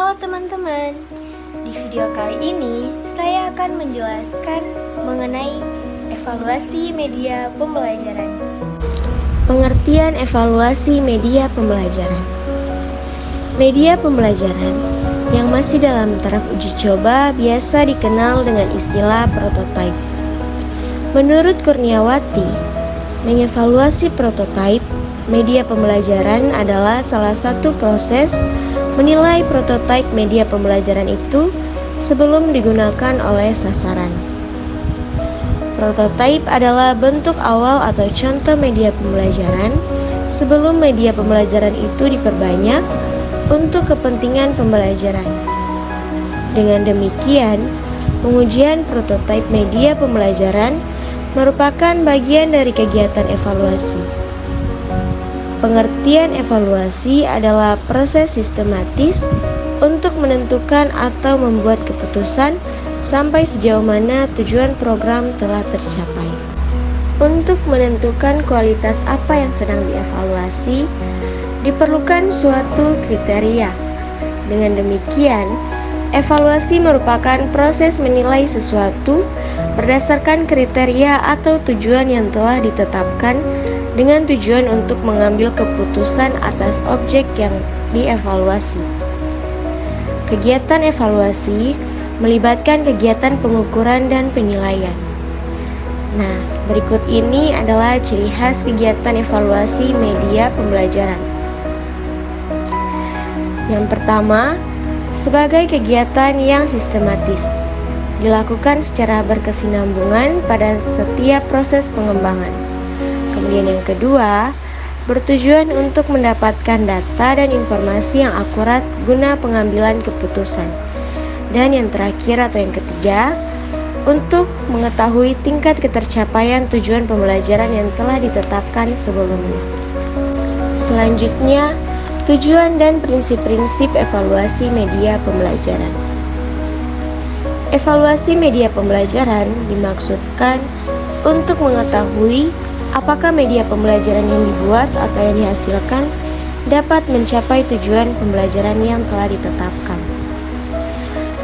Halo teman-teman, di video kali ini saya akan menjelaskan mengenai evaluasi media pembelajaran. Pengertian evaluasi media pembelajaran. Media pembelajaran yang masih dalam taraf uji coba biasa dikenal dengan istilah prototipe. Menurut Kurniawati, mengevaluasi prototipe media pembelajaran adalah salah satu proses menilai prototipe media pembelajaran itu sebelum digunakan oleh sasaran. Prototipe adalah bentuk awal atau contoh media pembelajaran sebelum media pembelajaran itu diperbanyak untuk kepentingan pembelajaran. Dengan demikian, pengujian prototipe media pembelajaran merupakan bagian dari kegiatan evaluasi. Pengertian evaluasi adalah proses sistematis untuk menentukan atau membuat keputusan sampai sejauh mana tujuan program telah tercapai. Untuk menentukan kualitas apa yang sedang dievaluasi, diperlukan suatu kriteria. Dengan demikian, evaluasi merupakan proses menilai sesuatu berdasarkan kriteria atau tujuan yang telah ditetapkan dengan tujuan untuk mengambil keputusan atas objek yang dievaluasi. Kegiatan evaluasi melibatkan kegiatan pengukuran dan penilaian. Nah, berikut ini adalah ciri khas kegiatan evaluasi media pembelajaran. Yang pertama, sebagai kegiatan yang sistematis, dilakukan secara berkesinambungan pada setiap proses pengembangan. Kemudian yang kedua, bertujuan untuk mendapatkan data dan informasi yang akurat guna pengambilan keputusan. Dan yang terakhir atau yang ketiga, untuk mengetahui tingkat ketercapaian tujuan pembelajaran yang telah ditetapkan sebelumnya. Selanjutnya, tujuan dan prinsip-prinsip evaluasi media pembelajaran. Evaluasi media pembelajaran dimaksudkan untuk mengetahui apakah media pembelajaran yang dibuat atau yang dihasilkan dapat mencapai tujuan pembelajaran yang telah ditetapkan.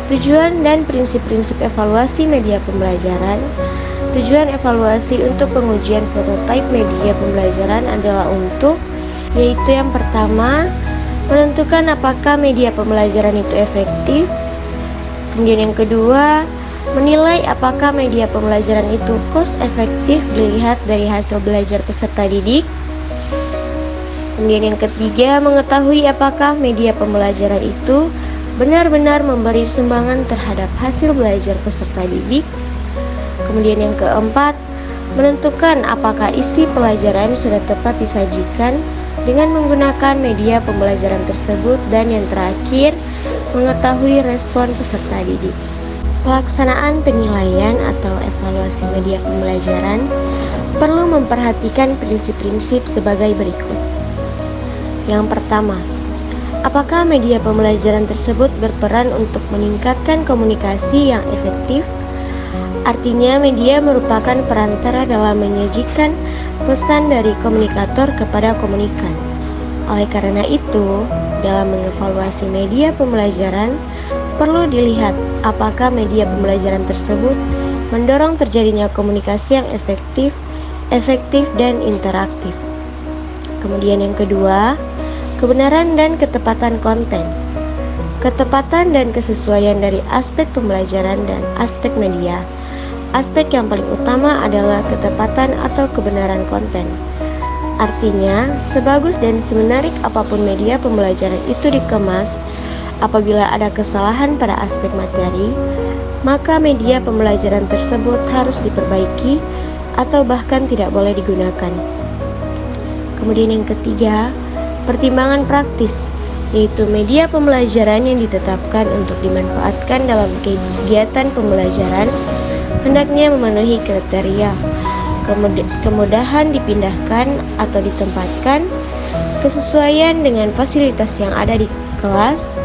Tujuan dan prinsip-prinsip evaluasi media pembelajaran. Tujuan evaluasi untuk pengujian prototipe media pembelajaran adalah untuk, yaitu yang pertama, menentukan apakah media pembelajaran itu efektif. Kemudian yang kedua, menilai apakah media pembelajaran itu cost efektif dilihat dari hasil belajar peserta didik. Kemudian yang ketiga, mengetahui apakah media pembelajaran itu benar-benar memberi sumbangan terhadap hasil belajar peserta didik. Kemudian yang keempat, menentukan apakah isi pelajaran sudah tepat disajikan dengan menggunakan media pembelajaran tersebut. Dan yang terakhir, mengetahui respon peserta didik. Pelaksanaan penilaian atau evaluasi media pembelajaran perlu memperhatikan prinsip-prinsip sebagai berikut. Yang pertama, apakah media pembelajaran tersebut berperan untuk meningkatkan komunikasi yang efektif? Artinya, media merupakan perantara dalam menyajikan pesan dari komunikator kepada komunikan. Oleh karena itu, dalam mengevaluasi media pembelajaran, perlu dilihat apakah media pembelajaran tersebut mendorong terjadinya komunikasi yang efektif dan interaktif. Kemudian yang kedua, kebenaran dan ketepatan konten. Ketepatan dan kesesuaian dari aspek pembelajaran dan aspek media. Aspek yang paling utama adalah ketepatan atau kebenaran konten. Artinya, sebagus dan semenarik apapun media pembelajaran itu dikemas, apabila ada kesalahan pada aspek materi, maka media pembelajaran tersebut harus diperbaiki atau bahkan tidak boleh digunakan. Kemudian yang ketiga, pertimbangan praktis, yaitu media pembelajaran yang ditetapkan untuk dimanfaatkan dalam kegiatan pembelajaran hendaknya memenuhi kriteria, kemudahan dipindahkan atau ditempatkan, kesesuaian dengan fasilitas yang ada di kelas,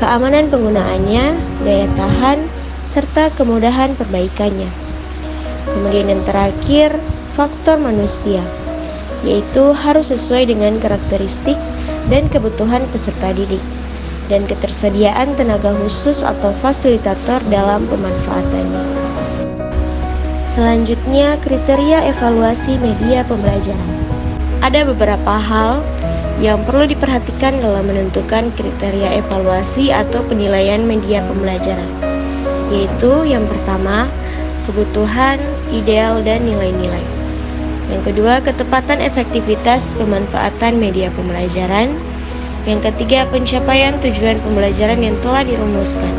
keamanan penggunaannya, daya tahan, serta kemudahan perbaikannya. Kemudian yang terakhir, faktor manusia, yaitu harus sesuai dengan karakteristik dan kebutuhan peserta didik. dan ketersediaan tenaga khusus atau fasilitator dalam pemanfaatannya. Selanjutnya, kriteria evaluasi media pembelajaran. Ada beberapa hal yang perlu diperhatikan dalam menentukan kriteria evaluasi atau penilaian media pembelajaran, yaitu yang pertama, kebutuhan, ideal, dan nilai-nilai. Yang kedua, ketepatan efektivitas pemanfaatan media pembelajaran. Yang ketiga, pencapaian tujuan pembelajaran yang telah dirumuskan.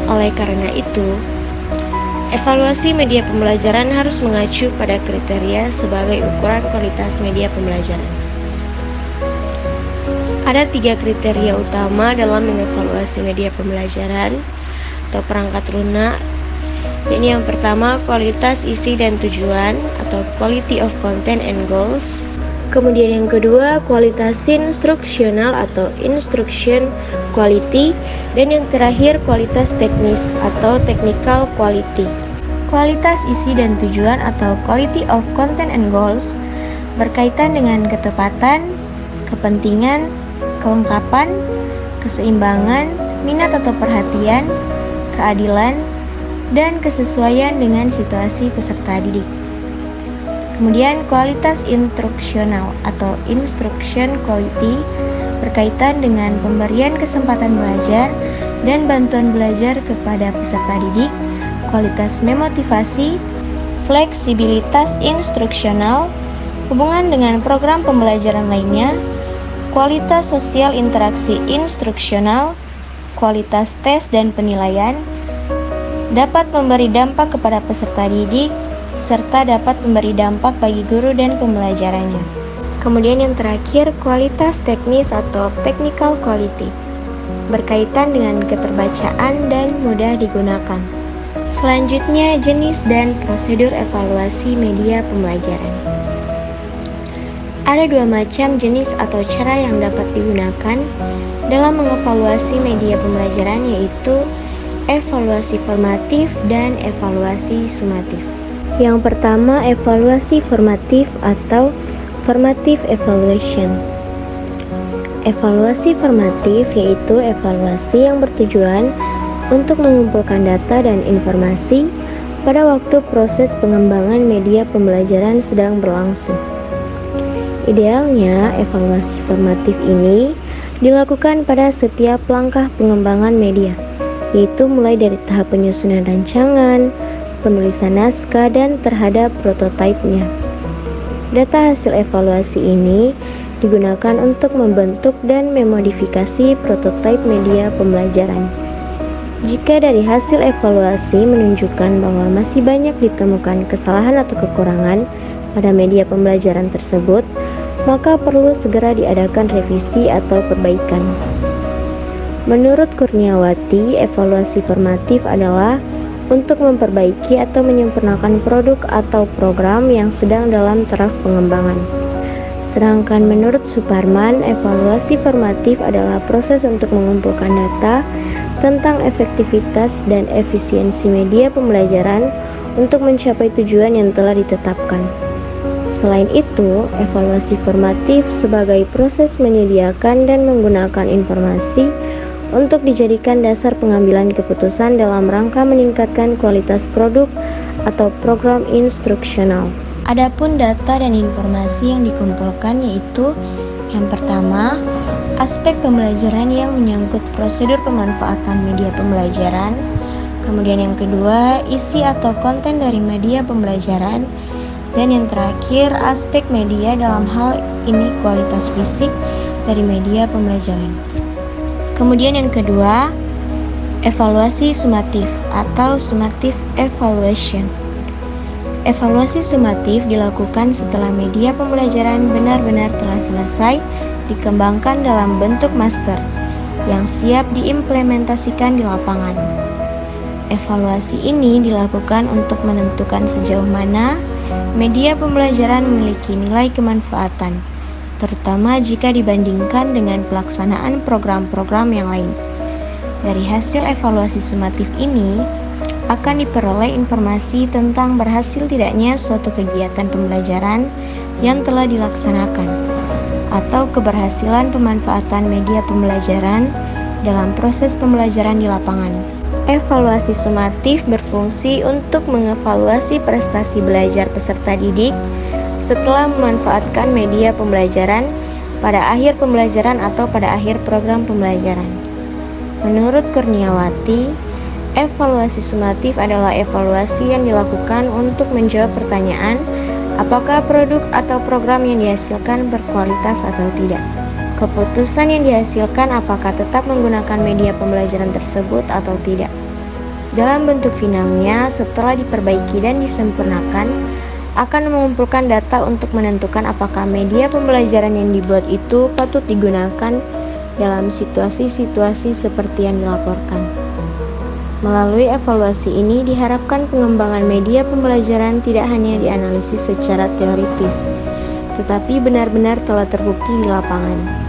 Oleh karena itu, evaluasi media pembelajaran harus mengacu pada kriteria sebagai ukuran kualitas media pembelajaran. Ada 3 kriteria utama dalam mengevaluasi media pembelajaran atau perangkat lunak. Ini yang pertama, kualitas isi dan tujuan atau quality of content and goals. Kemudian yang kedua, kualitas instruksional atau instruction quality. Dan yang terakhir, kualitas teknis atau technical quality. Kualitas isi dan tujuan atau quality of content and goals berkaitan dengan ketepatan, kepentingan, kelengkapan, keseimbangan, minat atau perhatian, keadilan, dan kesesuaian dengan situasi peserta didik. Kemudian kualitas instruksional atau instruction quality berkaitan dengan pemberian kesempatan belajar dan bantuan belajar kepada peserta didik, kualitas memotivasi, fleksibilitas instruksional, hubungan dengan program pembelajaran lainnya, kualitas sosial interaksi instruksional, kualitas tes dan penilaian, dapat memberi dampak kepada peserta didik, serta dapat memberi dampak bagi guru dan pembelajarannya. Kemudian yang terakhir, kualitas teknis atau technical quality, berkaitan dengan keterbacaan dan mudah digunakan. Selanjutnya, jenis dan prosedur evaluasi media pembelajaran. Ada 2 macam jenis atau cara yang dapat digunakan dalam mengevaluasi media pembelajaran, yaitu evaluasi formatif dan evaluasi sumatif. Yang pertama, evaluasi formatif atau formative evaluation. Evaluasi formatif yaitu evaluasi yang bertujuan untuk mengumpulkan data dan informasi pada waktu proses pengembangan media pembelajaran sedang berlangsung. Idealnya, evaluasi formatif ini dilakukan pada setiap langkah pengembangan media, yaitu mulai dari tahap penyusunan rancangan, penulisan naskah, dan terhadap prototipenya. Data hasil evaluasi ini digunakan untuk membentuk dan memodifikasi prototipe media pembelajaran. Jika dari hasil evaluasi menunjukkan bahwa masih banyak ditemukan kesalahan atau kekurangan pada media pembelajaran tersebut, maka perlu segera diadakan revisi atau perbaikan. Menurut Kurniawati, evaluasi formatif adalah untuk memperbaiki atau menyempurnakan produk atau program yang sedang dalam taraf pengembangan. Sedangkan menurut Suparman, evaluasi formatif adalah proses untuk mengumpulkan data tentang efektivitas dan efisiensi media pembelajaran untuk mencapai tujuan yang telah ditetapkan. Selain itu, evaluasi formatif sebagai proses menyediakan dan menggunakan informasi untuk dijadikan dasar pengambilan keputusan dalam rangka meningkatkan kualitas produk atau program instruksional. Adapun data dan informasi yang dikumpulkan yaitu yang pertama, aspek pembelajaran yang menyangkut prosedur pemanfaatan media pembelajaran. Kemudian yang kedua, isi atau konten dari media pembelajaran. Dan yang terakhir, aspek media dalam hal ini kualitas fisik dari media pembelajaran. Kemudian yang kedua, evaluasi sumatif atau summative evaluation. Evaluasi sumatif dilakukan setelah media pembelajaran benar-benar telah selesai dikembangkan dalam bentuk master yang siap diimplementasikan di lapangan. Evaluasi ini dilakukan untuk menentukan sejauh mana media pembelajaran memiliki nilai kemanfaatan, terutama jika dibandingkan dengan pelaksanaan program-program yang lain. Dari hasil evaluasi sumatif ini akan diperoleh informasi tentang berhasil tidaknya suatu kegiatan pembelajaran yang telah dilaksanakan, atau keberhasilan pemanfaatan media pembelajaran dalam proses pembelajaran di lapangan. Evaluasi sumatif berfungsi untuk mengevaluasi prestasi belajar peserta didik setelah memanfaatkan media pembelajaran pada akhir pembelajaran atau pada akhir program pembelajaran. Menurut Kurniawati, evaluasi sumatif adalah evaluasi yang dilakukan untuk menjawab pertanyaan apakah produk atau program yang dihasilkan berkualitas atau tidak. Keputusan yang dihasilkan apakah tetap menggunakan media pembelajaran tersebut atau tidak. Dalam bentuk finalnya, setelah diperbaiki dan disempurnakan, akan mengumpulkan data untuk menentukan apakah media pembelajaran yang dibuat itu patut digunakan dalam situasi-situasi seperti yang dilaporkan. Melalui evaluasi ini diharapkan pengembangan media pembelajaran tidak hanya dianalisis secara teoritis, tetapi benar-benar telah terbukti di lapangan.